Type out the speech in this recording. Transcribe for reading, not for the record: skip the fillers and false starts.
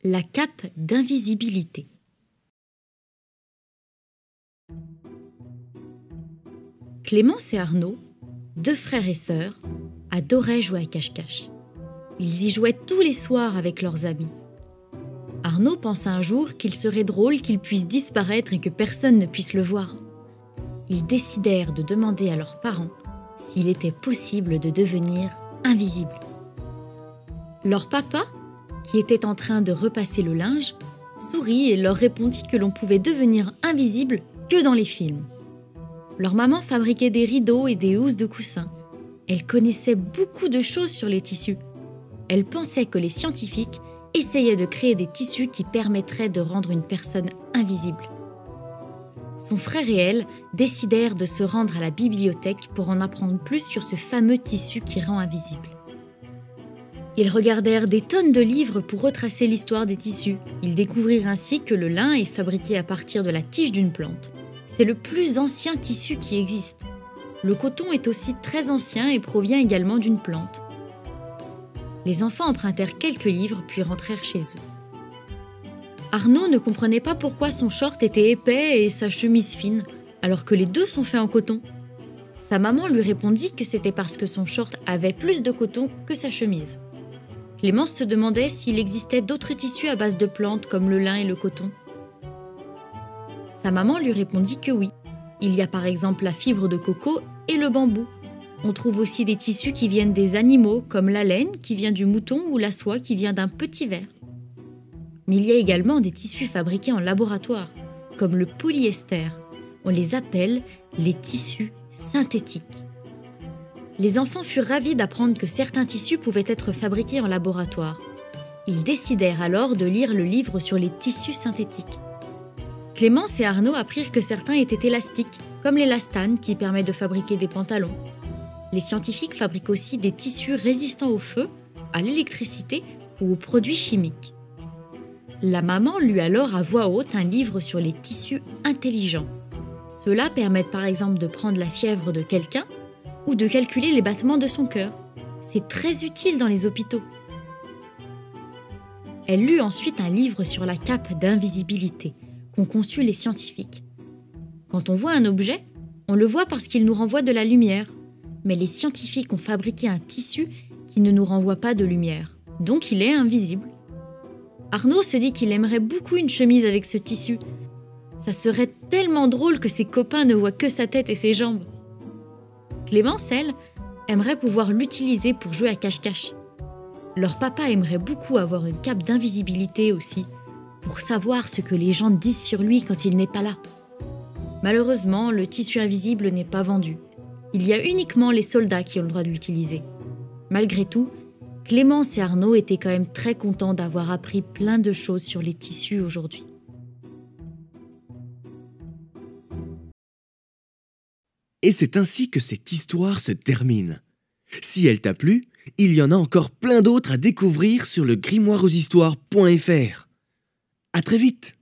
La cape d'invisibilité. Clémence et Arnaud, deux frères et sœurs, adoraient jouer à cache-cache. Ils y jouaient tous les soirs avec leurs amis. Arnaud pensa un jour qu'il serait drôle qu'il puisse disparaître et que personne ne puisse le voir. Ils décidèrent de demander à leurs parents s'il était possible de devenir invisible. Leur papa, qui était en train de repasser le linge, sourit et leur répondit que l'on pouvait devenir invisible que dans les films. Leur maman fabriquait des rideaux et des housses de coussins. Elle connaissait beaucoup de choses sur les tissus. Elle pensait que les scientifiques essayaient de créer des tissus qui permettraient de rendre une personne invisible. Son frère et elle décidèrent de se rendre à la bibliothèque pour en apprendre plus sur ce fameux tissu qui rend invisible. Ils regardèrent des tonnes de livres pour retracer l'histoire des tissus. Ils découvrirent ainsi que le lin est fabriqué à partir de la tige d'une plante. C'est le plus ancien tissu qui existe. Le coton est aussi très ancien et provient également d'une plante. Les enfants empruntèrent quelques livres puis rentrèrent chez eux. Arnaud ne comprenait pas pourquoi son short était épais et sa chemise fine, alors que les deux sont faits en coton. Sa maman lui répondit que c'était parce que son short avait plus de coton que sa chemise. Clémence se demandait s'il existait d'autres tissus à base de plantes comme le lin et le coton. Sa maman lui répondit que oui. Il y a par exemple la fibre de coco et le bambou. On trouve aussi des tissus qui viennent des animaux comme la laine qui vient du mouton ou la soie qui vient d'un petit ver. Mais il y a également des tissus fabriqués en laboratoire, comme le polyester. On les appelle les tissus synthétiques. Les enfants furent ravis d'apprendre que certains tissus pouvaient être fabriqués en laboratoire. Ils décidèrent alors de lire le livre sur les tissus synthétiques. Clémence et Arnaud apprirent que certains étaient élastiques, comme l'élastane qui permet de fabriquer des pantalons. Les scientifiques fabriquent aussi des tissus résistants au feu, à l'électricité ou aux produits chimiques. La maman lut alors à voix haute un livre sur les tissus intelligents. Ceux-là permettent par exemple de prendre la fièvre de quelqu'un ou de calculer les battements de son cœur. C'est très utile dans les hôpitaux. Elle lut ensuite un livre sur la cape d'invisibilité qu'ont conçu les scientifiques. Quand on voit un objet, on le voit parce qu'il nous renvoie de la lumière. Mais les scientifiques ont fabriqué un tissu qui ne nous renvoie pas de lumière. Donc il est invisible. Arnaud se dit qu'il aimerait beaucoup une chemise avec ce tissu. Ça serait tellement drôle que ses copains ne voient que sa tête et ses jambes. Clémence, elle, aimerait pouvoir l'utiliser pour jouer à cache-cache. Leur papa aimerait beaucoup avoir une cape d'invisibilité aussi, pour savoir ce que les gens disent sur lui quand il n'est pas là. Malheureusement, le tissu invisible n'est pas vendu. Il y a uniquement les soldats qui ont le droit de l'utiliser. Malgré tout, Clémence et Arnaud étaient quand même très contents d'avoir appris plein de choses sur les tissus aujourd'hui. Et c'est ainsi que cette histoire se termine. Si elle t'a plu, il y en a encore plein d'autres à découvrir sur le grimoireaushistoires.fr. À très vite!